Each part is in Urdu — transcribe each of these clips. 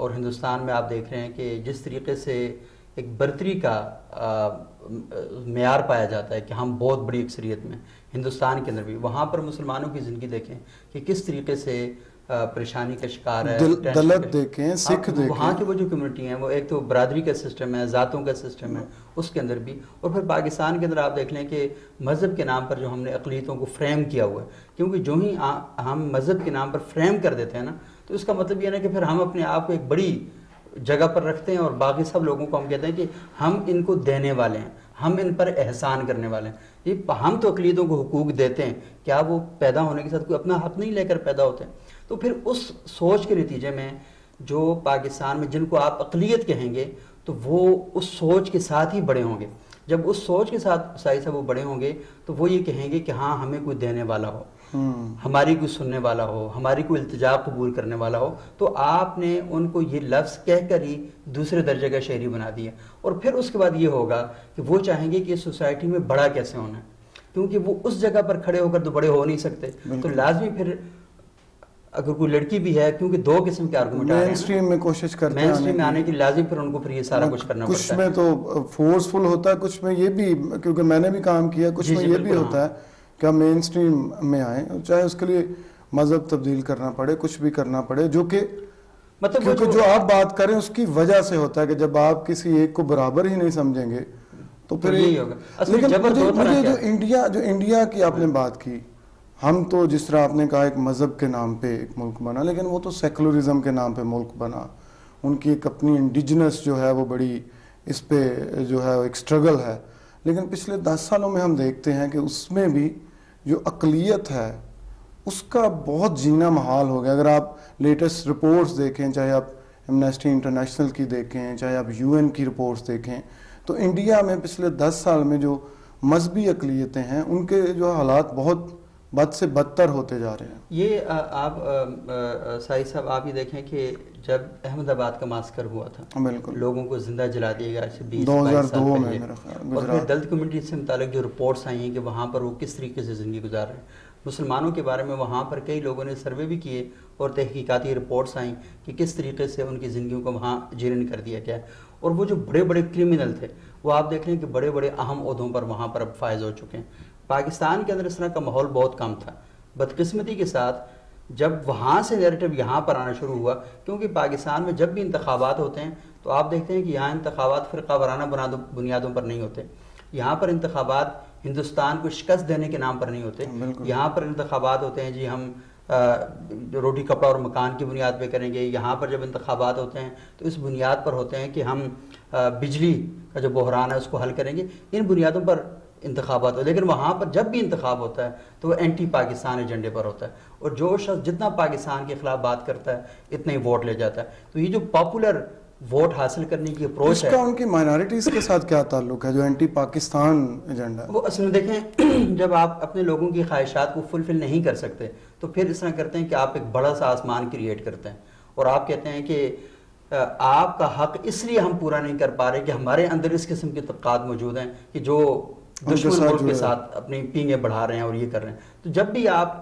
اور ہندوستان میں آپ دیکھ رہے ہیں کہ جس طریقے سے ایک برتری کا معیار پایا جاتا ہے کہ ہم بہت بڑی اکثریت میں ہندوستان کے اندر بھی، وہاں پر مسلمانوں کی زندگی دیکھیں کہ کس طریقے سے پریشانی کا شکار ہے، دلت دیکھیں، سکھ دیکھیں، وہاں کی وہ جو کمیونٹی ہیں وہ ایک تو برادری کا سسٹم ہے، ذاتوں کا سسٹم ہے اس کے اندر بھی، اور پھر پاکستان کے اندر آپ دیکھ لیں کہ مذہب کے نام پر جو ہم نے اقلیتوں کو فریم کیا ہوا ہے، کیونکہ جو ہی ہم مذہب کے نام پر فریم کر دیتے ہیں نا تو اس کا مطلب یہ ہے کہ پھر ہم اپنے آپ کو ایک بڑی جگہ پر رکھتے ہیں اور باقی سب لوگوں کو ہم کہتے ہیں کہ ہم ان کو دینے والے ہیں، ہم ان پر احسان کرنے والے ہیں۔ یہ ہم تو اقلیتوں کو حقوق دیتے ہیں، کیا وہ پیدا ہونے کے ساتھ کوئی اپنا حق نہیں لے کر پیدا ہوتے ہیں؟ تو پھر اس سوچ کے نتیجے میں جو پاکستان میں جن کو آپ اقلیت کہیں گے تو وہ اس سوچ کے ساتھ ہی بڑے ہوں گے۔ جب اس سوچ کے ساتھ سائز وہ بڑے ہوں گے تو وہ یہ کہیں گے کہ ہاں ہمیں کوئی دینے والا ہو، ہماری کوئی سننے والا ہو، ہماری کوئی التجا قبول کرنے والا ہو۔ تو آپ نے ان کو یہ لفظ کہہ کر ہی دوسرے درجے کا شہری بنا دیا، اور پھر اس کے بعد یہ ہوگا کہ وہ چاہیں گے کہ اس سوسائٹی میں بڑا کیسے ہونا ہے، کیونکہ وہ اس جگہ پر کھڑے ہو کر تو بڑے ہو نہیں سکتے۔ تو لازمی پھر اگر کوئی لڑکی بھی ہے، کیونکہ دو قسم کے آرگومنٹ مین اسٹریم میں کوشش کرتے ہیں، مین اسٹریم میں آنے کی لازم پھر ان کو پھر یہ سارا کچھ کرنا پڑتا ہے۔ کچھ میں تو فورسفل ہوتا ہے، کچھ میں یہ بھی، کیونکہ میں نے بھی کام کیا، کچھ میں یہ بھی ہوتا ہے کہ ہم مین اسٹریم میں آئیں، چاہے اس کے لیے مذہب تبدیل کرنا پڑے، کچھ بھی کرنا پڑے، جو کہ مطلب کیونکہ جو آپ بات کریں اس کی وجہ سے ہوتا ہے کہ جب آپ کسی ایک کو برابر ہی نہیں سمجھیں گے تو پھر یہی ہوگا۔ لیکن مجھے جو انڈیا کی آپ نے بات کی، ہم تو جس طرح آپ نے کہا ایک مذہب کے نام پہ ایک ملک بنا، لیکن وہ تو سیکولرزم کے نام پہ ملک بنا، ان کی ایک اپنی انڈیجنس جو ہے وہ بڑی اس پہ جو ہے ایک سٹرگل ہے۔ لیکن پچھلے 10 سالوں میں ہم دیکھتے ہیں کہ اس میں بھی جو اقلیت ہے اس کا بہت جینا محال ہو گیا۔ اگر آپ لیٹسٹ رپورٹس دیکھیں، چاہے آپ ایمنسٹی انٹرنیشنل کی دیکھیں، چاہے آپ UN کی رپورٹس دیکھیں، تو انڈیا میں پچھلے 10 سال میں جو مذہبی اقلیتیں ہیں ان کے جو حالات بہت بد سے بدتر ہوتے جا رہے ہیں۔ یہ آپ سائی صاحب آپ یہ دیکھیں کہ جب احمد آباد کا ماسکر ہوا تھا، بالکل لوگوں کو زندہ جلا دیا گیا، 2002 میں میرا خیال، اور پھر دلت کمیونٹی سے متعلق جو رپورٹس آئی ہیں کہ وہاں پر وہ کس طریقے سے زندگی گزار رہے ہیں۔ مسلمانوں کے بارے میں وہاں پر کئی لوگوں نے سروے بھی کیے اور تحقیقاتی رپورٹس آئیں کہ کس طریقے سے ان کی زندگیوں کو وہاں جیرن کر دیا گیا ہے۔ اور وہ جو بڑے بڑے کرمنل تھے وہ آپ دیکھ رہے ہیں کہ بڑے بڑے اہم عہدوں پر وہاں پر اب فائز ہو چکے ہیں۔ پاکستان کے اندر اس طرح کا ماحول بہت کم تھا۔ بدقسمتی کے ساتھ جب وہاں سے نیریٹو یہاں پر آنا شروع ہوا، کیونکہ پاکستان میں جب بھی انتخابات ہوتے ہیں تو آپ دیکھتے ہیں کہ یہاں انتخابات فرقہ وارانہ بنیادوں پر نہیں ہوتے، یہاں پر انتخابات ہندوستان کو شکست دینے کے نام پر نہیں ہوتے، یہاں پر انتخابات ہوتے ہیں جی ہم روٹی کپڑا اور مکان کی بنیاد پہ کریں گے۔ یہاں پر جب انتخابات ہوتے ہیں تو اس بنیاد پر ہوتے ہیں کہ ہم بجلی کا جو بحران ہے اس کو حل کریں گے، ان بنیادوں پر انتخابات ہو۔ لیکن وہاں پر جب بھی انتخاب ہوتا ہے تو وہ اینٹی پاکستان ایجنڈے پر ہوتا ہے، اور جو شخص جتنا پاکستان کے خلاف بات کرتا ہے اتنا ہی ووٹ لے جاتا ہے۔ تو یہ جو پاپولر ووٹ حاصل کرنے کی اپروچ ہے، اس کا ان کی مائنارٹیز کے ساتھ کیا تعلق ہے جو اینٹی پاکستان ایجنڈا ہے؟ وہ اصل میں دیکھیں جب آپ اپنے لوگوں کی خواہشات کو فلفل نہیں کر سکتے تو پھر اس طرح کرتے ہیں کہ آپ ایک بڑا سا آسمان کریٹ کرتے ہیں اور آپ کہتے ہیں کہ آپ کا حق اس لیے ہم پورا نہیں کر پا رہے کہ ہمارے اندر اس قسم کے طبقات موجود ہیں کہ جو دشمن ملک کے ساتھ اپنی پینگیں بڑھا رہے ہیں اور یہ کر رہے ہیں۔ تو جب بھی آپ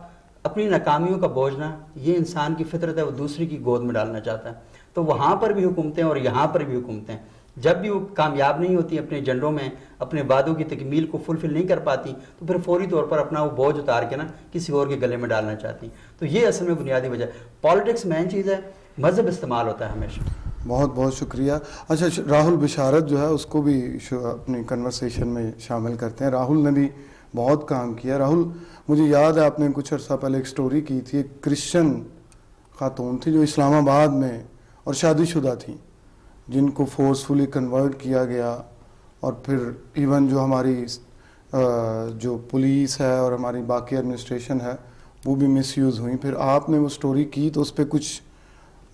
اپنی ناکامیوں کا بوجھ نہ، یہ انسان کی فطرت ہے، وہ دوسری کی گود میں ڈالنا چاہتا ہے، تو وہاں پر بھی حکومتیں اور یہاں پر بھی حکومتیں جب بھی وہ کامیاب نہیں ہوتی اپنے ایجنڈوں میں، اپنے وعدوں کی تکمیل کو فلفل نہیں کر پاتی، تو پھر فوری طور پر اپنا وہ بوجھ اتار کے نا کسی اور کے گلے میں ڈالنا چاہتی ہیں۔ تو یہ اصل میں بنیادی وجہ ہے۔ پالیٹکس مین چیز ہے، مذہب استعمال ہوتا ہے ہمیشہ۔ بہت بہت شکریہ۔ اچھا، راہل بشارت جو ہے اس کو بھی اپنی کنورسیشن میں شامل کرتے ہیں۔ راہل نے بھی بہت کام کیا۔ راہل، مجھے یاد ہے آپ نے کچھ عرصہ پہلے ایک سٹوری کی تھی، ایک کرسچن خاتون تھی جو اسلام آباد میں اور شادی شدہ تھیں، جن کو فورسفلی کنورٹ کیا گیا، اور پھر ایون جو ہماری جو پولیس ہے اور ہماری باقی ایڈمنسٹریشن ہے وہ بھی مس یوز ہوئیں۔ پھر آپ نے وہ سٹوری کی تو اس پہ کچھ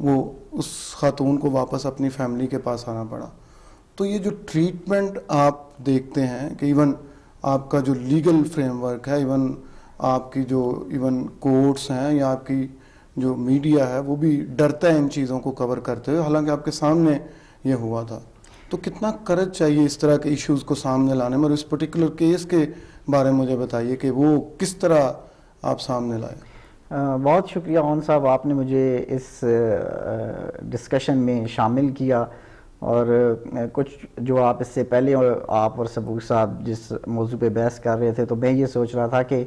وہ اس خاتون کو واپس اپنی فیملی کے پاس آنا پڑا۔ تو یہ جو ٹریٹمنٹ آپ دیکھتے ہیں کہ ایون آپ کا جو لیگل فریم ورک ہے، ایون آپ کی جو ایون کورٹس ہیں یا آپ کی جو میڈیا ہے وہ بھی ڈرتا ہے ان چیزوں کو کور کرتے ہوئے، حالانکہ آپ کے سامنے یہ ہوا تھا۔ تو کتنا کرج چاہیے اس طرح کے ایشوز کو سامنے لانے میں، اور اس پرٹیکولر کیس کے بارے میں مجھے بتائیے کہ وہ کس طرح آپ سامنے لائے۔ بہت شکریہ عون صاحب، آپ نے مجھے اس ڈسکشن میں شامل کیا، اور کچھ جو آپ اس سے پہلے آپ اور سبوق صاحب جس موضوع پہ بحث کر رہے تھے، تو میں یہ سوچ رہا تھا کہ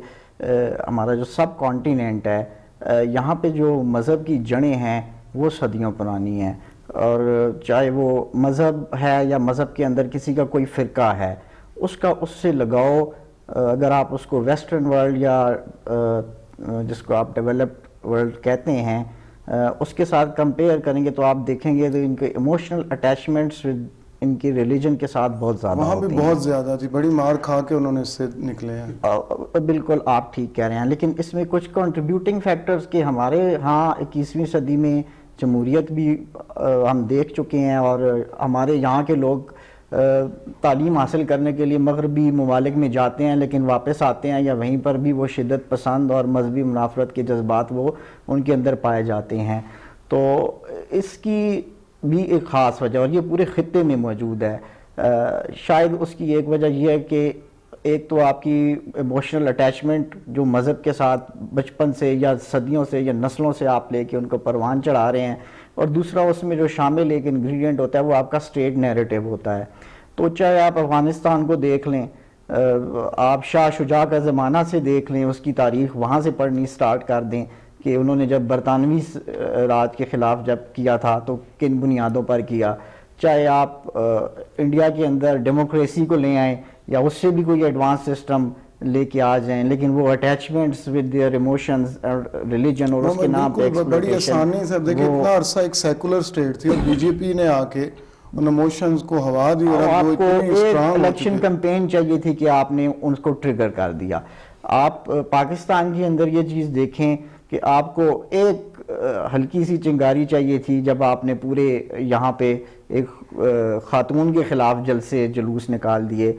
ہمارا جو سب کانٹیننٹ ہے یہاں پہ جو مذہب کی جڑیں ہیں وہ صدیوں پرانی ہیں، اور چاہے وہ مذہب ہے یا مذہب کے اندر کسی کا کوئی فرقہ ہے، اس کا اس سے لگاؤ اگر آپ اس کو ویسٹرن ورلڈ یا جس کو آپ ڈیولپڈ ورلڈ کہتے ہیں اس کے ساتھ کمپیئر کریں گے تو آپ دیکھیں گے تو ان کے ایموشنل اٹیچمنٹس ان کی ریلیجن کے ساتھ بہت زیادہ وہاں ہوتے بھی ہیں. بہت زیادہ جی، بڑی مار کھا کے انہوں نے اس سے نکلے ہیں. بالکل آپ ٹھیک کہہ رہے ہیں، لیکن اس میں کچھ کنٹریبیوٹنگ فیکٹرز کہ ہمارے ہاں 21ویں صدی میں جمہوریت بھی ہم دیکھ چکے ہیں، اور ہمارے یہاں کے لوگ تعلیم حاصل کرنے کے لیے مغربی ممالک میں جاتے ہیں لیکن واپس آتے ہیں، یا وہیں پر بھی وہ شدت پسند اور مذہبی منافرت کے جذبات وہ ان کے اندر پائے جاتے ہیں. تو اس کی بھی ایک خاص وجہ، اور یہ پورے خطے میں موجود ہے. شاید اس کی ایک وجہ یہ ہے کہ ایک تو آپ کی ایموشنل اٹیچمنٹ جو مذہب کے ساتھ بچپن سے یا صدیوں سے یا نسلوں سے آپ لے کے ان کو پروان چڑھا رہے ہیں، اور دوسرا اس میں جو شامل ایک انگریڈینٹ ہوتا ہے وہ آپ کا اسٹیٹ نیریٹو ہوتا ہے. تو چاہے آپ افغانستان کو دیکھ لیں، آپ شاہ شجاع کا زمانہ سے دیکھ لیں، اس کی تاریخ وہاں سے پڑھنی سٹارٹ کر دیں کہ انہوں نے جب برطانوی راج کے خلاف جب کیا تھا تو کن بنیادوں پر کیا. چاہے آپ انڈیا کے اندر ڈیموکریسی کو لے آئیں یا اس سے بھی کوئی ایڈوانس سسٹم لے کے آ جائیں، لیکن وہ اٹیچمنٹس ود دیئر ایموشنز اور ریلیجن اور اس کے نام پہ بڑی آسانی سے دیکھیں اتنا عرصہ ایک سیکولر اسٹیٹ تھی اور بی جے پی نے آ کے ان ایموشنز کو ہوا دی، اور آپ وہ کو اتنی ایک اسٹرانگ الیکشن کمپین چاہیے تھی کہ آپ نے ان کو ٹریگر کر دیا. آپ پاکستان کے اندر یہ چیز دیکھیں کہ آپ کو ایک ہلکی سی چنگاری چاہیے تھی جب آپ نے پورے یہاں پہ ایک خاتون کے خلاف جلسے جلوس نکال دیے.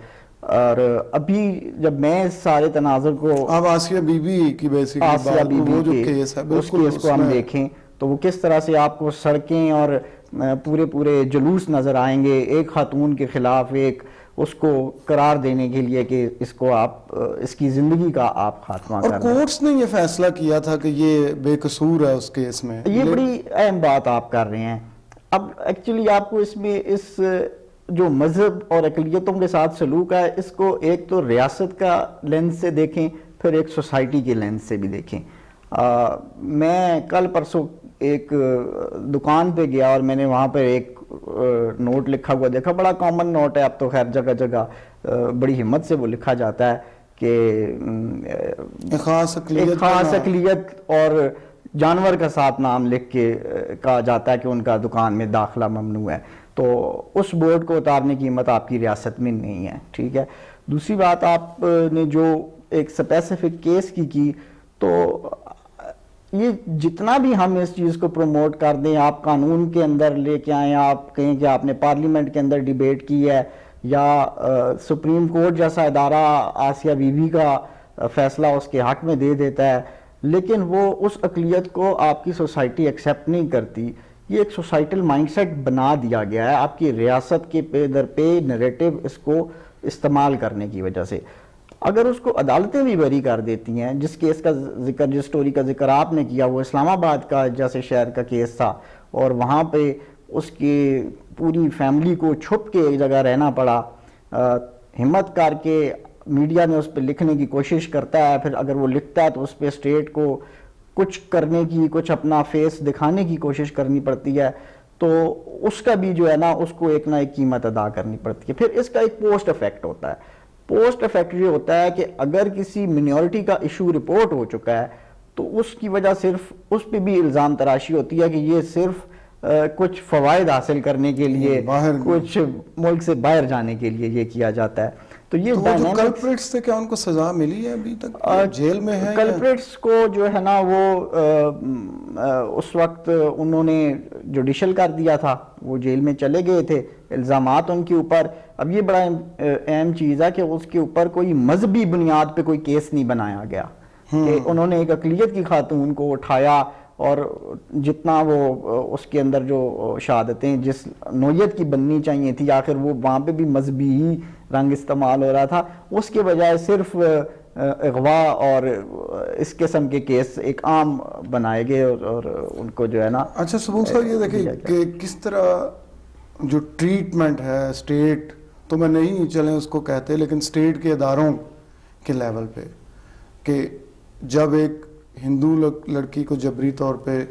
اور ابھی جب میں اس سارے تناظر کو اب آسیہ بی بی کی آسیہ بی بی وہ جو کے کیس ہے اس کیس کو ہم دیکھیں تو وہ کس طرح سے آپ کو سڑکیں اور پورے جلوس نظر آئیں گے ایک خاتون کے خلاف، ایک اس کو قرار دینے کے لیے کہ اس کو آپ اس کی زندگی کا آپ خاتمہ کر دیں. اور کورٹس نے یہ فیصلہ کیا تھا کہ یہ بے قصور ہے اس کیس میں. یہ بڑی اہم بات آپ کر رہے ہیں. اب ایکچولی آپ کو اس میں اس جو مذہب اور اقلیتوں کے ساتھ سلوک ہے اس کو ایک تو ریاست کا لینس سے دیکھیں، پھر ایک سوسائٹی کے لینس سے بھی دیکھیں. میں کل پرسوں ایک دکان پہ گیا اور میں نے وہاں پہ ایک نوٹ لکھا ہوا دیکھا، بڑا کامن نوٹ ہے اب تو خیر جگہ جگہ بڑی ہمت سے وہ لکھا جاتا ہے کہ ایک خاص اقلیت اور جانور کا ساتھ نام لکھ کے کہا جاتا ہے کہ ان کا دکان میں داخلہ ممنوع ہے. تو اس بورڈ کو اتارنے کی ہمت آپ کی ریاست میں نہیں ہے. ٹھیک ہے. دوسری بات آپ نے جو ایک اسپیسیفک کیس کی تو یہ جتنا بھی ہم اس چیز کو پروموٹ کر دیں، آپ قانون کے اندر لے کے آئیں، آپ کہیں کہ آپ نے پارلیمنٹ کے اندر ڈیبیٹ کی ہے یا سپریم کورٹ جیسا ادارہ آسیہ بی بی کا فیصلہ اس کے حق میں دے دیتا ہے، لیکن وہ اس اقلیت کو آپ کی سوسائٹی ایکسیپٹ نہیں کرتی. یہ ایک سوسائٹل مائنڈ سیٹ بنا دیا گیا ہے آپ کی ریاست کے پے در پے نیریٹو اس کو استعمال کرنے کی وجہ سے. اگر اس کو عدالتیں بھی بری کر دیتی ہیں، جس کیس کا ذکر جس سٹوری کا ذکر آپ نے کیا وہ اسلام آباد کا جیسے شہر کا کیس تھا، اور وہاں پہ اس کی پوری فیملی کو چھپ کے ایک جگہ رہنا پڑا، ہمت کر کے میڈیا میں اس پہ لکھنے کی کوشش کرتا ہے، پھر اگر وہ لکھتا ہے تو اس پہ اسٹیٹ کو کچھ کرنے کی، کچھ اپنا فیس دکھانے کی کوشش کرنی پڑتی ہے، تو اس کا بھی جو ہے نا اس کو ایک نہ ایک قیمت ادا کرنی پڑتی ہے. پھر اس کا ایک پوسٹ افیکٹ ہوتا ہے. پوسٹ افیکٹ یہ ہوتا ہے کہ اگر کسی منورٹی کا ایشو رپورٹ ہو چکا ہے تو اس کی وجہ صرف اس پہ بھی الزام تراشی ہوتی ہے کہ یہ صرف کچھ فوائد حاصل کرنے کے لیے، کچھ ملک سے باہر جانے کے لیے یہ کیا جاتا ہے. تو یہ کلپریٹس تھے، کیا ان کو سزا ملی ہے ابھی تک؟ جیل میں ہیں؟ کلپریٹس کو جو ہے نا وہ اس وقت انہوں نے جوڈیشل کر دیا تھا، وہ جیل میں چلے گئے تھے، الزامات ان کے اوپر. اب یہ بڑا اہم چیز ہے کہ اس کے اوپر کوئی مذہبی بنیاد پہ کوئی کیس نہیں بنایا گیا کہ انہوں نے ایک اقلیت کی خاتون کو اٹھایا اور جتنا وہ اس کے اندر جو شہادتیں جس نوعیت کی بننی چاہیے تھی، آخر وہ وہاں پہ بھی مذہبی ہی رنگ استعمال ہو رہا تھا، اس کے بجائے صرف اغوا اور اس قسم کے کیس ایک عام بنائے گئے اور ان کو جو ہے نا. اچھا سبول صاحب یہ دیکھیں کہ کس طرح جو ٹریٹمنٹ ہے اسٹیٹ تو میں نہیں چلیں اس کو کہتے لیکن اسٹیٹ کے اداروں کے لیول پہ کہ جب ایک ہندو لڑکی کو جبری طور پہ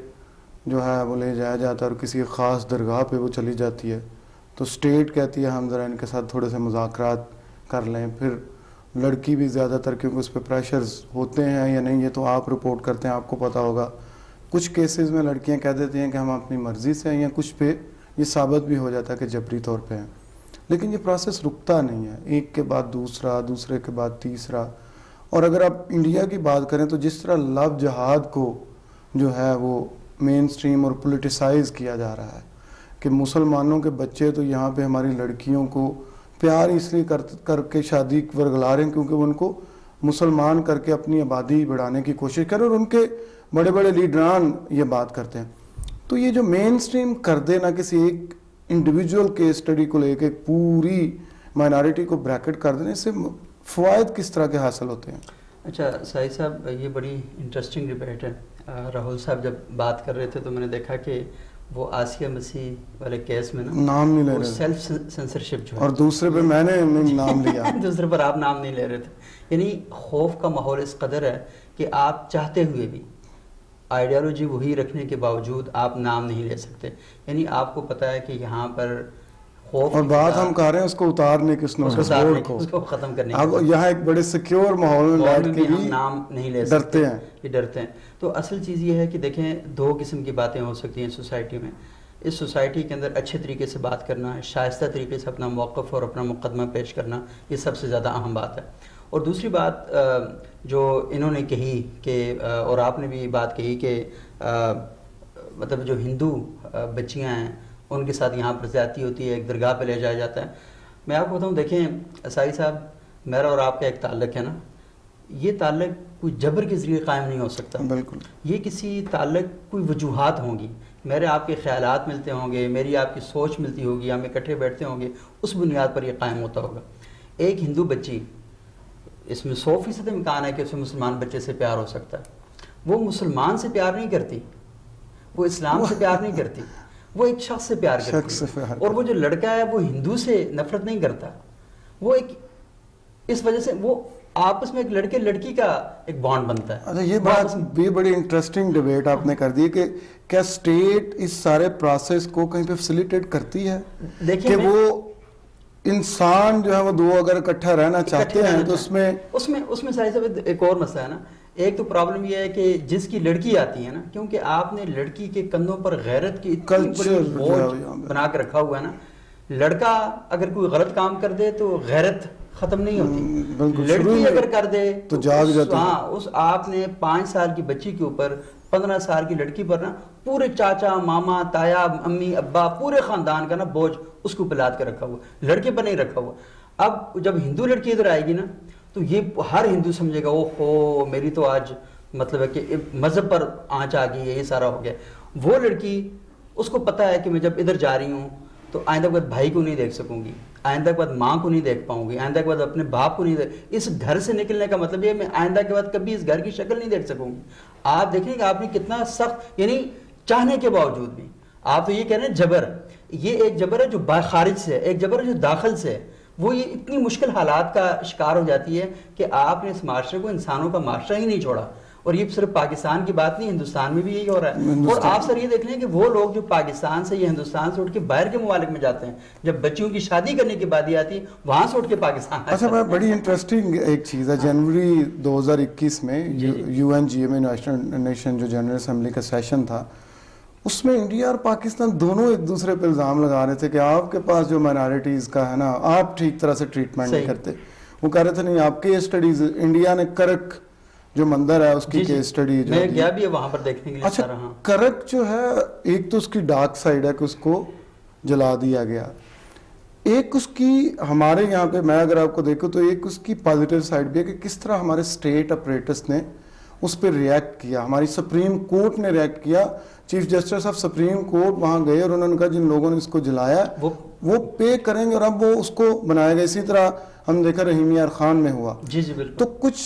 جو ہے وہ لے جایا جاتا ہے اور کسی خاص درگاہ پہ وہ چلی جاتی ہے تو اسٹیٹ کہتی ہے ہم ذرا ان کے ساتھ تھوڑے سے مذاکرات کر لیں. پھر لڑکی بھی زیادہ تر کیونکہ اس پہ پریشرز ہوتے ہیں یا نہیں یہ تو آپ رپورٹ کرتے ہیں آپ کو پتہ ہوگا. کچھ کیسز میں لڑکیاں کہہ دیتی ہیں کہ ہم اپنی مرضی سے ہیں یا کچھ پہ یہ ثابت بھی ہو جاتا ہے کہ جبری طور پہ ہیں. لیکن یہ پروسیس رکتا نہیں ہے, ایک کے بعد دوسرا, دوسرے کے بعد تیسرا. اور اگر آپ انڈیا کی بات کریں تو جس طرح لو جہاد کو جو ہے وہ مین اسٹریم اور پولیٹیسائز کیا جا رہا ہے کہ مسلمانوں کے بچے تو یہاں پہ ہماری لڑکیوں کو پیار اس لیے کر کے شادی ورگلا رہے ہیں کیونکہ وہ ان کو مسلمان کر کے اپنی آبادی بڑھانے کی کوشش کریں اور ان کے بڑے بڑے لیڈران یہ بات کرتے ہیں. تو یہ جو مین اسٹریم کر دے نہ کسی ایک انڈیویجول کیس اسٹڈی کو لے کے پوری مائنارٹی کو بریکٹ کر دینے سے فوائد کس طرح کے حاصل ہوتے ہیں؟ اچھا سعید صاحب یہ بڑی انٹرسٹنگ ڈبیٹ ہے. راہل صاحب جب بات کر رہے تھے تو میں نے دیکھا کہ وہ آسیہ مسیح والے کیس میں نا نام نہیں لے رہے سیلف سینسرشپ جو ہے اور دوسرے پہ میں نے نام لیا دوسرے پر آپ نام نہیں لے رہے تھے. یعنی خوف کا ماحول اس قدر ہے کہ آپ چاہتے ہوئے بھی آئیڈیالوجی وہی رکھنے کے باوجود آپ نام نہیں لے سکتے. یعنی آپ کو پتہ ہے کہ یہاں پر خوف اور بات ہم کر رہے ہیں اس کو اتارنے کی اس نوٹس بورڈ کو اس کو ختم کرنے اب یہاں ایک بڑے سیکیور ماحول میں بیٹھ کے بھی نام نہیں لے ڈرتے ہیں. یہ ڈرتے ہیں. تو اصل چیز یہ ہے کہ دیکھیں دو قسم کی باتیں ہو سکتی ہیں سوسائٹی میں. اس سوسائٹی کے اندر اچھے طریقے سے بات کرنا, شائستہ طریقے سے اپنا موقف اور اپنا مقدمہ پیش کرنا, یہ سب سے زیادہ اہم بات ہے. اور دوسری بات جو انہوں نے کہی کہ اور آپ نے بھی بات کہی کہ مطلب جو ہندو بچیاں ہیں ان کے ساتھ یہاں پر زیادتی ہوتی ہے, ایک درگاہ پہ لے جایا جاتا ہے. میں آپ کو بتاؤں دیکھیں اسائی صاحب, میرا اور آپ کا ایک تعلق ہے نا, یہ تعلق کوئی جبر کے ذریعے قائم نہیں ہو سکتا. بالکل یہ کسی تعلق کوئی وجوہات ہوں گی, میرے آپ کے خیالات ملتے ہوں گے, میری آپ کی سوچ ملتی ہوگی, ہم اکٹھے بیٹھتے ہوں گے, اس بنیاد پر یہ قائم ہوتا ہوگا. ایک ہندو بچی, اس میں 100% امکان ہے کہ اسے مسلمان بچے سے پیار ہو سکتا ہے. وہ مسلمان سے پیار نہیں کرتی, وہ اسلام سے پیار نہیں کرتی, وہ ایک شخص سے پیار کرتی ہے. اور وہ جو لڑکا ہے وہ ہندو سے نفرت نہیں کرتا, وہ ایک اس وجہ سے وہ آپس میں ایک لڑکے لڑکی کا ایک بانڈ بنتا ہے. اچھا یہ بڑی انٹرسٹنگ ڈیبیٹ آپ نے کر دی کہ کیا اسٹیٹ اس سارے پروسیس کو کہیں پہ فیسیلیٹیٹ کرتی ہے کہ وہ انسان جو ہے وہ دو اگر اکٹھا رہنا چاہتے ہیں تو اس میں ساری صاحب ایک اور مسئلہ ہے نا. ایک تو پرابلم یہ ہے کہ جس کی لڑکی آتی ہے نا, کیونکہ آپ نے لڑکی کے کندھوں پر غیرت کی اتنی بوجھ بنا کے رکھا ہوا ہے نا. لڑکا اگر کوئی غلط کام کر دے تو غیرت ختم نہیں ہوتی, لڑکی اگر کر دے تو جاگ جاتی. ہاں, اس آپ نے 5 سال کی بچی کے اوپر 15 سال کی لڑکی پر نا پورے چاچا ماما تایا امی ابا پورے خاندان کا نا بوجھ اس کو پلاد کے رکھا ہوا, لڑکے پر نہیں رکھا ہوا. اب جب ہندو لڑکی ادھر آئے گی نا تو یہ ہر ہندو سمجھے گا او میری تو آج مطلب ہے کہ مذہب پر آنچ آ گئی ہے, یہ سارا ہو گیا. وہ لڑکی اس کو پتہ ہے کہ میں جب ادھر جا رہی ہوں تو آئندہ کے بعد بھائی کو نہیں دیکھ سکوں گی, آئندہ کے بعد ماں کو نہیں دیکھ پاؤں گی, آئندہ کے بعد اپنے باپ کو نہیں دیکھ, اس گھر سے نکلنے کا مطلب یہ میں آئندہ کے بعد کبھی اس گھر کی شکل نہیں دیکھ سکوں گی. آپ دیکھیں کہ آپ نے کتنا سخت, یعنی چاہنے کے باوجود بھی آپ تو یہ کہہ رہے ہیں جبر, یہ ایک جبر ہے جو خارج سے ہے, ایک جبر ہے جو داخل سے ہے. وہ یہ اتنی مشکل حالات کا شکار ہو جاتی ہے کہ آپ نے اس معاشرے کو انسانوں کا معاشرہ ہی نہیں چھوڑا. اور یہ صرف پاکستان کی بات نہیں, ہندوستان میں بھی یہی ہو رہا ہے. اور آپ سر یہ دیکھ لیں کہ وہ لوگ جو پاکستان سے یا ہندوستان سے اٹھ کے باہر کے ممالک میں جاتے ہیں, جب بچیوں کی شادی کرنے کی بات آتی ہے وہاں سے اٹھ کے پاکستان. اچھا بڑی انٹرسٹنگ ایک چیز ہے, جنوری 2021 میں UN نیشن جو جنرل اسمبلی کا سیشن تھا, اس میں انڈیا اور پاکستان دونوں ایک دوسرے پہ الزام لگا رہے تھے کہ آپ کے پاس جو مائنارٹیز کا ہے نا آپ ٹھیک طرح سے ٹریٹمنٹ نہیں کرتے. وہ کہہ رہے تھے نہیں آپ کیس اسٹڈیز, انڈیا نے کرک جو مندر ہے اس کی کیس اسٹڈی جو میں گیا بھی ہے وہاں پر دیکھنے کے لیے. اچھا کرک جو ہے ایک تو اس کی ڈارک سائڈ ہے کہ اس کو جلا دیا گیا, ایک اس کی ہمارے یہاں پہ میں اگر آپ کو دیکھوں تو ایک اس کی پازیٹیو سائڈ بھی ہے کہ کس طرح ہمارے اسٹیٹ اپریٹس نے اس پہ ریئیکٹ کیا, ہماری سپریم کورٹ نے ریئیکٹ کیا. Chief justice of supreme court وہاں گئے اور انہوں نے کہا جن لوگوں نے اس کو جلایا وہ پے کریں گے اور اب وہ اس کو بنایا گیا. اسی طرح ہم دیکھا رحیم یار خان میں ہوا. جی بالکل. تو کچھ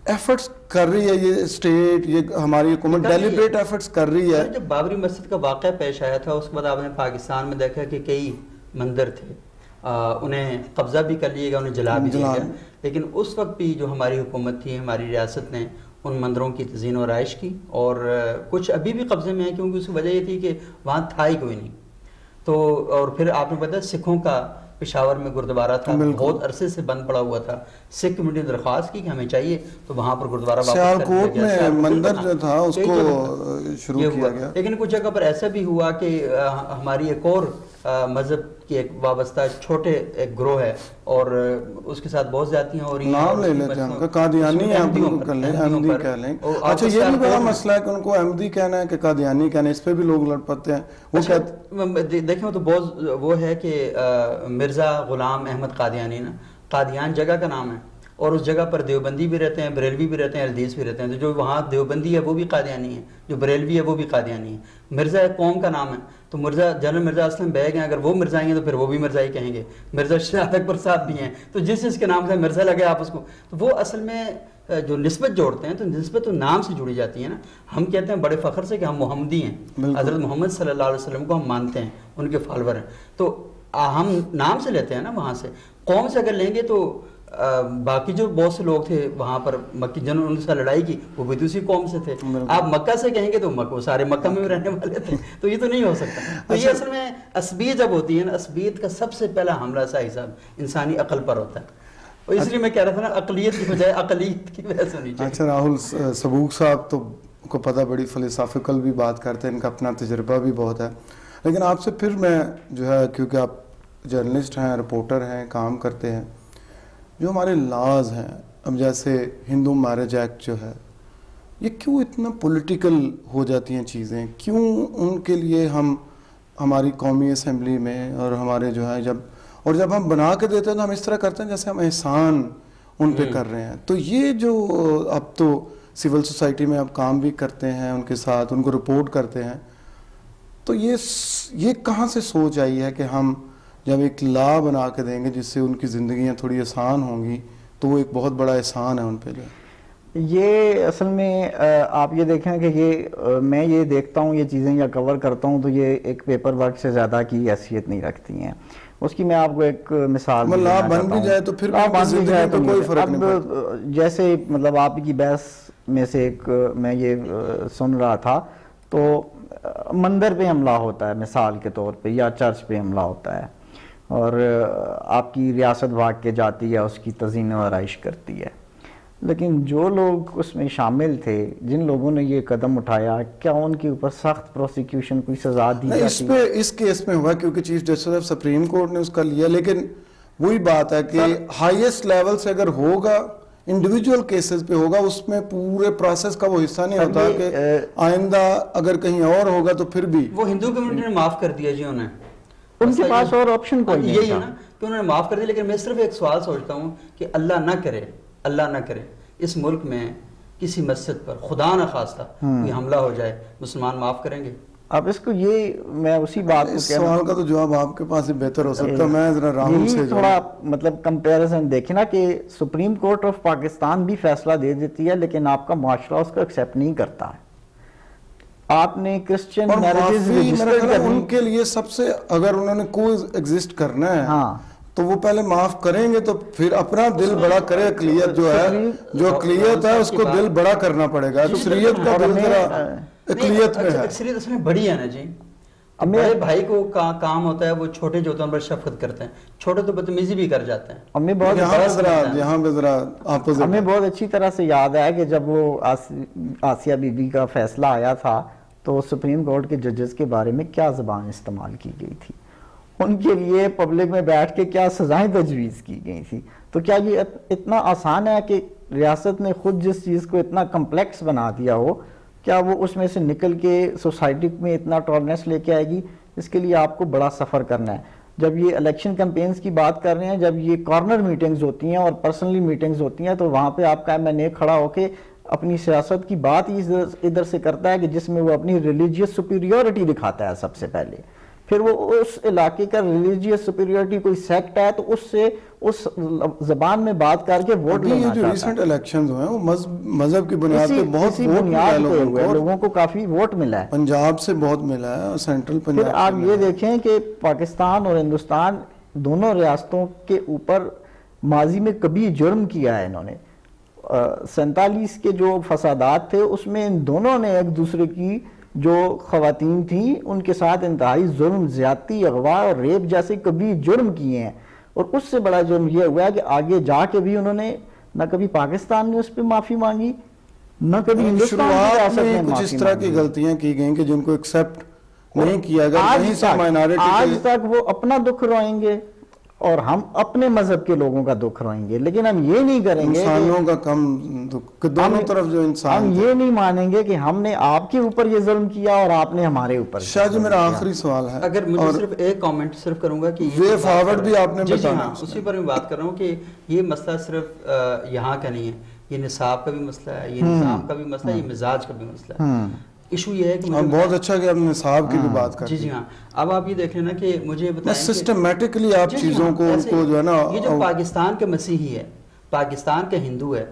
ایفرٹس کر رہی ہے یہ اسٹیٹ، یہ ہماری حکومت ڈیلیبریٹ ایفرٹس کر رہی ہے. جب بابری مسجد کا واقعہ پیش آیا تھا اس کے بعد آپ نے پاکستان میں دیکھا کہ کئی مندر تھے انہیں قبضہ بھی کر لیے گا، انہیں جلا بھی دیا گیا، لیکن اس وقت بھی جو ہماری حکومت تھی، ہماری ریاست نے ان مندروں کی تزئین و آرائش کی، اور کچھ ابھی بھی قبضے میں ہیں کیونکہ اس کی وجہ یہ تھی کہ وہاں تھا ہی کوئی نہیں. تو اور پھر آپ نے پتا سکھوں کا پشاور میں گردوارہ تھا، بہت عرصے سے بند پڑا ہوا تھا. سکھ کمیونٹی نے درخواست کی کہ ہمیں چاہیے، تو وہاں پر گردوارہ سیالکوٹ میں مندر جو تھا اس کو شروع کیا گیا. لیکن کچھ جگہ پر ایسا بھی ہوا کہ ہماری ایک اور مذہب کی ایک وابستہ چھوٹے ایک گروہ ہے اور اس کے ساتھ بہت زیادتیاں ہو رہی ہیں. نام لے لیتے ہیں ان کا، قادیانی ہیں، کر لیں احمدی کہہ لیں. اچھا یہ بھی بڑا مسئلہ ہے کہ ان کو احمدی کہنا ہے کہ قادیانی کہنا ہے، اس پہ بھی لوگ لڑ پاتے ہیں. وہ دیکھیں تو بہت وہ ہے کہ مرزا غلام احمد قادیانی نا، قادیان جگہ کا نام ہے، اور اس جگہ پر دیوبندی بھی رہتے ہیں، بریلوی بھی رہتے ہیں، حدیث بھی رہتے ہیں. تو جو وہاں دیوبندی ہے وہ بھی قادیانی ہے، جو بریلوی ہے وہ بھی قادیانی ہے. مرزا ایک قوم کا نام ہے، تو مرزا جنرل مرزا اسلم بیگ ہیں، اگر وہ مرزائی ہیں تو پھر وہ بھی مرزائی کہیں گے. مرزا شہزاد اکبر صاحب بھی ہیں، تو جس کے نام سے مرزا لگے آپ اس کو، تو وہ اصل میں جو نسبت جوڑتے ہیں تو نسبت تو نام سے جڑی جاتی ہے نا. ہم کہتے ہیں بڑے فخر سے کہ ہم محمدی ہیں، حضرت محمد صلی اللہ علیہ وسلم کو ہم مانتے ہیں، ان کے فالور ہیں، تو ہم نام سے لیتے ہیں نا. وہاں سے قوم سے اگر لیں گے تو باقی جو بہت سے لوگ تھے وہاں پر مکی جنہوں نے لڑائی کی وہ بھی دوسری قوم سے تھے. آپ مکہ سے کہیں گے تو مکہ سارے مکہ میں رہنے والے تھے، تو یہ تو نہیں ہو سکتا. تو یہ اصل میں عصبیت جب ہوتی ہے نا، عصبیت کا سب سے پہلا حملہ صاحب صاحب انسانی عقل پر ہوتا ہے، اور اس لیے میں کہہ رہا تھا نا اقلیت کی بجائے اقلیت کی وجہ سے ہونی چاہیے. اچھا راہل سبوک صاحب تو کو پتہ بڑی فلسافیکل بھی بات کرتے ہیں، ان کا اپنا تجربہ بھی بہت ہے، لیکن آپ سے پھر میں جو ہے کیونکہ آپ جرنلسٹ ہیں، رپورٹر ہیں، کام کرتے ہیں، جو ہمارے لاز ہیں، اب جیسے ہندو میرج ایکٹ جو ہے، یہ کیوں اتنا پولیٹیکل ہو جاتی ہیں چیزیں؟ کیوں ان کے لیے ہماری قومی اسمبلی میں اور ہمارے جو ہے جب ہم بنا کے دیتے ہیں تو ہم اس طرح کرتے ہیں جیسے ہم احسان ان پہ کر رہے ہیں. تو یہ جو اب تو سول سوسائٹی میں اب کام بھی کرتے ہیں ان کے ساتھ، ان کو رپورٹ کرتے ہیں، تو یہ کہاں سے سوچ آئی ہے کہ ہم جب ایک لا بنا کے دیں گے جس سے ان کی زندگیاں تھوڑی آسان ہوں گی، تو وہ ایک بہت بڑا احسان ہے ان پہ. یہ اصل میں آپ یہ دیکھیں کہ میں یہ دیکھتا ہوں، یہ چیزیں یا کور کرتا ہوں تو یہ ایک پیپر ورک سے زیادہ کی حیثیت نہیں رکھتی ہیں. اس کی میں آپ کو ایک مثال لا بن بھی جائے تو پھر زندگی پہ کوئی فرق نہیں پڑتا. جیسے مطلب آپ کی بحث میں سے ایک میں یہ سن رہا تھا، تو مندر پہ حملہ ہوتا ہے مثال کے طور پہ، یا چرچ پہ حملہ ہوتا ہے، اور آپ کی ریاست بھاگ کے جاتی ہے، اس کی تزئین و آرائش کرتی ہے. لیکن جو لوگ اس میں شامل تھے، جن لوگوں نے یہ قدم اٹھایا، کیا ان کے اوپر سخت پروسیکیوشن کوئی سزا دی جاتی ہے؟ اس کیس میں ہوا کیونکہ chief justice of supreme court نے اس کا لیا، لیکن وہی بات ہے کہ ہائیسٹ لیول سے اگر ہوگا، انڈیویجول کیسز پہ ہوگا، اس میں پورے پروسیس کا وہ حصہ نہیں ہوتا کہ آئندہ اگر کہیں اور ہوگا تو پھر بھی. وہ ہندو کمیونٹی نے معاف کر دیا جی، انہیں ان کے پاس اور آپشن کوئی نہیں یہی ہے نا کہ انہوں نے معاف کر دیا. لیکن میں صرف ایک سوال سوچتا ہوں کہ اللہ نہ کرے اس ملک میں کسی مسجد پر خدا نہ خواستہ کوئی حملہ ہو جائے، مسلمان معاف کریں گے؟ اب اس کو یہ میں اسی بات کو سوال کا تو جواب آپ کے پاس ہی بہتر ہو سکتا. میں ذرا راہل سے تھوڑا مطلب کمپیریزن دیکھیں نا کہ سپریم کورٹ آف پاکستان بھی فیصلہ دے دیتی ہے لیکن آپ کا معاشرہ اس کو ایکسیپٹ نہیں کرتا ہے. آپ نے کرسچین میرجز رجسٹر کرنی، ان کے لیے سب سے اگر انہوں نے کوئی ایگزسٹ کرنا ہے تو وہ پہلے معاف کریں گے، تو پھر اپنا دل بڑا کرے. اقلیت جو ہے، جو اقلیت ہے اس کو دل بڑا کرنا پڑے گا. اکثریت کا دل ذرا اقلیت میں ہے. اکثریت اس میں بڑی ہے نا جی. بڑے بھائی کو کام ہوتا ہے وہ چھوٹے جو ہوتے ہیں ان پر شفقت کرتے ہیں، چھوٹے تو بدتمیزی بھی کر جاتے ہیں. ہمیں بہت اچھی طرح سے یاد ہے کہ جب وہ آسیہ بی بی کا فیصلہ آیا تھا تو سپریم کورٹ کے ججز کے بارے میں کیا زبان استعمال کی گئی تھی، ان کے لیے پبلک میں بیٹھ کے کیا سزائیں تجویز کی گئی تھی. تو کیا یہ اتنا آسان ہے کہ ریاست نے خود جس چیز کو اتنا کمپلیکس بنا دیا ہو، کیا وہ اس میں سے نکل کے سوسائٹی میں اتنا ٹالرنس لے کے آئے گی؟ اس کے لیے آپ کو بڑا سفر کرنا ہے. جب یہ الیکشن کمپینز کی بات کر رہے ہیں، جب یہ کارنر میٹنگز ہوتی ہیں اور پرسنلی میٹنگز ہوتی ہیں، تو وہاں پہ آپ کا MNA کھڑا ہو کے اپنی سیاست کی بات ہی ادھر سے کرتا ہے کہ جس میں وہ اپنی ریلیجیس سپیریورٹی دکھاتا ہے سب سے پہلے پھر وہ اس علاقے کا ریلیجیس سپیریورٹی کوئی سیکٹ ہے تو اس سے اس زبان میں بات کر کے ووٹ لینا یہ جو چاہتا ریسنٹ ہے. الیکشنز ہوئے ہیں وہ مذہب کی بنیاد پہ بہت اسی ووٹ بنیاد ملا پہ ہے ہوئے لوگوں کو، لوگوں کو کافی ووٹ ملا ہے. پنجاب سے بہت ملا ہے اور سینٹرل پھر پنجاب آپ سے یہ ملا ہے. دیکھیں کہ پاکستان اور ہندوستان دونوں ریاستوں کے اوپر ماضی میں کبھی جرم کیا ہے انہوں نے. 47 کے جو فسادات تھے اس میں ان دونوں نے ایک دوسرے کی جو خواتین تھیں ان کے ساتھ انتہائی ظلم، زیادتی، اغوا اور ریپ جیسے کبھی جرم کیے ہیں. اور اس سے بڑا جرم یہ ہوا ہے کہ آگے جا کے بھی انہوں نے نہ کبھی پاکستان نے اس پہ معافی مانگی نہ کبھی ہندوستان کی شروعات ریاست میں نے کچھ معافی اس طرح کی مانگی. غلطیاں کی گئیں کہ جن کو ایکسیپٹ نہیں کیا گیا. آج کہیں سے تک مائنارٹی وہ اپنا دکھ روئیں گے اور ہم اپنے مذہب کے لوگوں کا دکھ روئیں گے، لیکن ہم یہ نہیں کریں گے انسانوں کا کم دکھ، دونوں طرف جو انسان ہم تھے. یہ نہیں مانیں گے کہ ہم نے آپ کے اوپر یہ ظلم کیا اور آپ نے ہمارے اوپر شاہ جی میرا آخری سوال ہے، اگر مجھے اور صرف ایک کامنٹ صرف کروں گا کہ وے فارورڈ بھی آپ نے بتانا ہاں اسی پر میں بات کر رہا ہوں کہ یہ مسئلہ صرف یہاں کا نہیں ہے، یہ نصاب کا بھی مسئلہ ہے، یہ نظام کا بھی مسئلہ ہے، یہ مزاج کا بھی مسئلہ ہے. ایشو یہ ہے کہ بہت اچھا کہ آپ نے نصاب کی بھی بات کر جی ہاں. اب آپ یہ دیکھ لینا کہ مجھے بتائیں سسٹمیٹکلی آپ چیزوں کو ان کو جو ہے نا، یہ جو پاکستان کا مسیحی ہے، پاکستان کا ہندو ہے،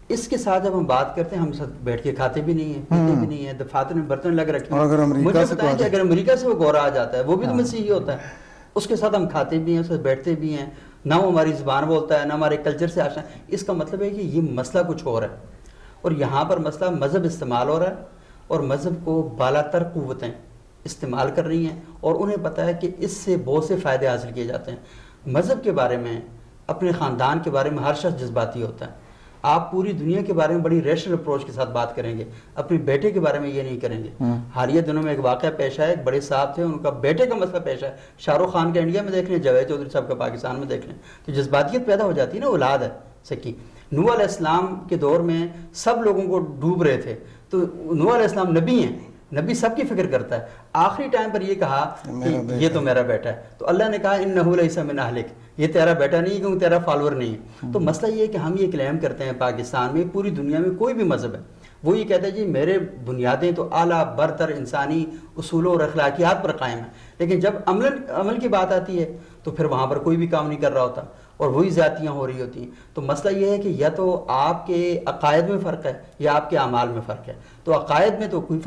اس کے ساتھ جب ہم بات کرتے ہیں ہم ساتھ بیٹھ کے کھاتے بھی نہیں ہیں، پیتے بھی نہیں ہیں، دفاتر میں برتن لگ رکھے ہیں. اور اگر امریکہ سے بتائیں کہ اگر امریکہ سے وہ گورا آ جاتا ہے وہ بھی تو مسیحی ہوتا ہے، اس کے ساتھ ہم کھاتے بھی ہیں، اس سے بیٹھتے بھی ہیں، نہ وہ ہماری زبان بولتا ہے نہ ہمارے کلچر سے آشنا ہے. اس کا مطلب ہے کہ یہ مسئلہ کچھ اور ہے، اور یہاں پر مسئلہ مذہب استعمال ہو رہا ہے اور مذہب کو بالا تر قوتیں استعمال کر رہی ہیں اور انہیں پتہ ہے کہ اس سے بہت سے فائدے حاصل کیے جاتے ہیں. مذہب کے بارے میں، اپنے خاندان کے بارے میں ہر شخص جذباتی ہوتا ہے. آپ پوری دنیا کے بارے میں بڑی ریشنل اپروچ کے ساتھ بات کریں گے، اپنے بیٹے کے بارے میں یہ نہیں کریں گے. حالیہ دنوں میں ایک واقعہ پیش آیا، ایک بڑے صاحب تھے، ان کا بیٹے کا مسئلہ پیش ہے. شاہ رخ خان کا انڈیا میں دیکھ لیں، جاوید چودھری صاحب کا پاکستان میں دیکھ لیں، تو جذباتیت پیدا ہو جاتی ہے نا. اولاد ہے سکی. نوح علیہ السلام کے دور میں سب لوگوں کو ڈوب رہے تھے، تو نوح علیہ السلام نبی ہیں، نبی سب کی فکر کرتا ہے. آخری ٹائم پر یہ کہا کہ یہ تو میرا بیٹا ہے، تو اللہ نے کہا انہ لیس من اہلک، یہ تیرا بیٹا نہیں کیونکہ تیرا فالوور نہیں ہے. تو مسئلہ یہ ہے کہ ہم یہ کلیم کرتے ہیں پاکستان میں، پوری دنیا میں کوئی بھی مذہب ہے وہ یہ کہتا ہے جی میرے بنیادیں تو اعلیٰ برتر انسانی اصولوں اور اخلاقیات پر قائم ہیں، لیکن جب عمل کی بات آتی ہے تو پھر وہاں پر کوئی بھی کام نہیں کر رہا ہوتا اور وہی زیادتیاں ہو رہی ہوتی ہیں. تو مسئلہ یہ ہے کہ یا تو آپ کے عقائد میں فرق ہے یا آپ کے اعمال میں فرق ہے. تو عقائد میں تو کوئی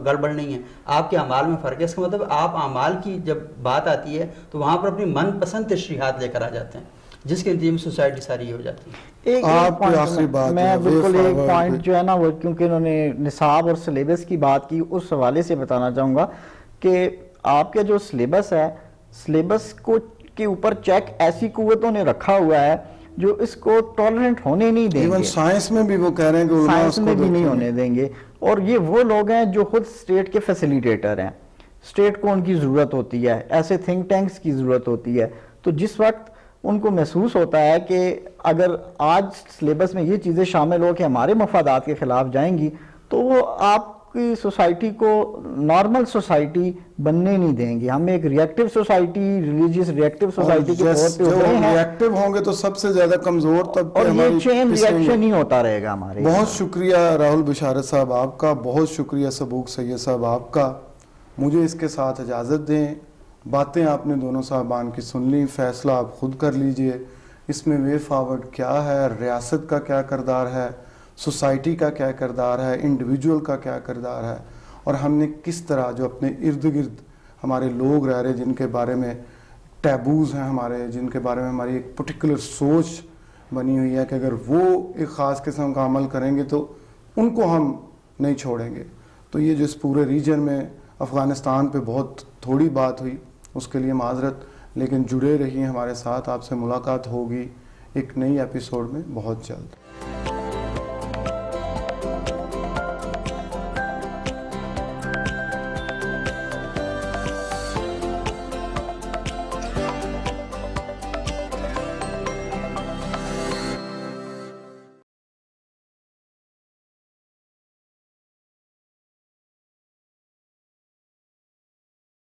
گڑبڑ نہیں ہے، آپ کے اعمال میں فرق ہے. اس کا مطلب آپ اعمال کی جب بات آتی ہے تو وہاں پر اپنی من پسند تشریحات لے کر آ جاتے ہیں، جس کے نتیجے میں سوسائٹی ساری ہو جاتی ہے. آپ کی آخری بات میں بالکل ایک پوائنٹ جو ہے نا وہ کیونکہ انہوں نے نصاب اور سلیبس کی بات کی، اس حوالے سے بتانا چاہوں گا کہ آپ کا جو سلیبس ہے، سلیبس کو کے اوپر چیک ایسی قوتوں نے رکھا ہوا ہے جو اس کو ٹالرنٹ ہونے نہیں دیں گے. سائنس میں بھی وہ کہہ رہے ہیں کہ سائنس میں بھی نہیں ہونے دیں گے. اور یہ وہ لوگ ہیں جو خود اسٹیٹ کے فیسیلیٹیٹر ہیں. اسٹیٹ کو ان کی ضرورت ہوتی ہے، ایسے تھنک ٹینکس کی ضرورت ہوتی ہے. تو جس وقت ان کو محسوس ہوتا ہے کہ اگر آج سلیبس میں یہ چیزیں شامل ہو کہ ہمارے مفادات کے خلاف جائیں گی، تو وہ آپ کی سوسائٹی کو نارمل سوسائٹی بننے نہیں دیں گے. ہم ایک reactive society, religious reactive society کے طور پہ ابھرے ہیں. ریئیکٹیو ہوں گے تو سب سے زیادہ کمزور طبقے اور ہماری یہ چین ریئیکشن ہی ہوتا رہے گا ہمارے. بہت شکریہ راہل بشارت صاحب آپ کا، بہت شکریہ سبوق سید صاحب آپ کا. مجھے اس کے ساتھ اجازت دیں. باتیں آپ نے دونوں صاحبان کی سن لی، فیصلہ آپ خود کر لیجئے. اس میں وے فارورڈ کیا ہے، ریاست کا کیا کردار ہے، سوسائٹی کا کیا کردار ہے، انڈیویجول کا کیا کردار ہے، اور ہم نے کس طرح جو اپنے ارد گرد ہمارے لوگ رہ رہے جن کے بارے میں ٹیبوز ہیں ہمارے، جن کے بارے میں ہماری ایک پرٹیکولر سوچ بنی ہوئی ہے کہ اگر وہ ایک خاص قسم کا عمل کریں گے تو ان کو ہم نہیں چھوڑیں گے. تو یہ جو اس پورے ریجن میں افغانستان پہ بہت تھوڑی بات ہوئی، اس کے لیے معذرت، لیکن جڑے رہیے ہمارے ساتھ. آپ سے ملاقات ہوگی ایک نئی ایپیسوڈ میں بہت جلد.